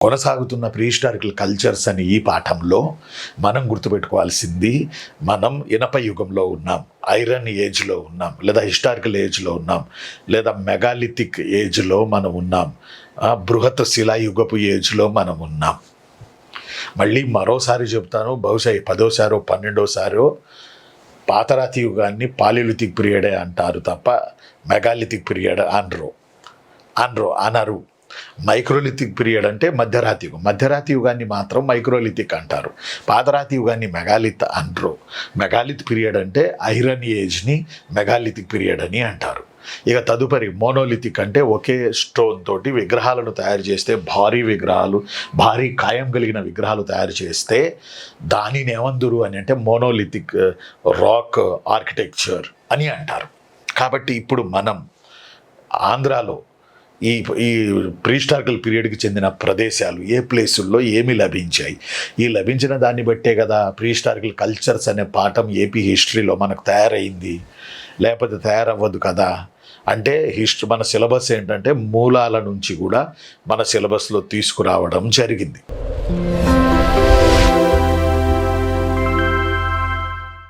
కొనసాగుతున్న ప్రీహిస్టారికల్ కల్చర్స్ అని ఈ పాఠంలో మనం గుర్తుపెట్టుకోవాల్సింది, మనం ఇనప యుగంలో ఉన్నాం, ఐరన్ ఏజ్లో ఉన్నాం, లేదా హిస్టారికల్ ఏజ్లో ఉన్నాం, లేదా మెగాలిథిక్ ఏజ్లో మనం ఉన్నాం, బృహత్ శిలాయుగపు ఏజ్లో మనం ఉన్నాం. మళ్ళీ మరోసారి చెప్తాను, బహుశా 10వ 12వ పాతరాతి యుగాన్ని పాలిలిథిక్ పీరియడే అంటారు తప్ప మెగాలిథిక్ పీరియడ్ అనరు. మైక్రోలిథిక్ పీరియడ్ అంటే మధ్యరాతి యుగం. మధ్యరాతి యుగాన్ని మాత్రం మైక్రోలిథిక్ అంటారు. పాతరాతి యుగాన్ని మెగాలిత్ అనరు. మెగాలిత్ పీరియడ్ అంటే ఐరన్ ఏజ్ని మెగాలిథిక్ పీరియడ్ అని అంటారు. ఇక తదుపరి మోనోలిథిక్ అంటే ఒకే స్టోన్ తోటి విగ్రహాలను తయారు చేస్తే, భారీ విగ్రహాలు, భారీ కాయం కలిగిన విగ్రహాలు తయారు చేస్తే దానిని ఏమందురు అని అంటే మోనోలిథిక్ రాక్ ఆర్కిటెక్చర్ అని అంటారు. కాబట్టి ఇప్పుడు మనం ఆంధ్రాలో ఈ ప్రీహిస్టారికల్ పీరియడ్కి చెందిన ప్రదేశాలు ఏ ప్లేసుల్లో ఏమి లభించాయి, ఈ లభించిన దాన్ని బట్టే కదా ప్రీహిస్టారికల్ కల్చర్స్ అనే పాఠం ఏపీ హిస్టరీలో మనకు తయారైంది, లేకపోతే తయారవ్వదు కదా. అంటే మన సిలబస్ ఏంటంటే మూలాల నుంచి కూడా మన సిలబస్లో తీసుకురావడం జరిగింది.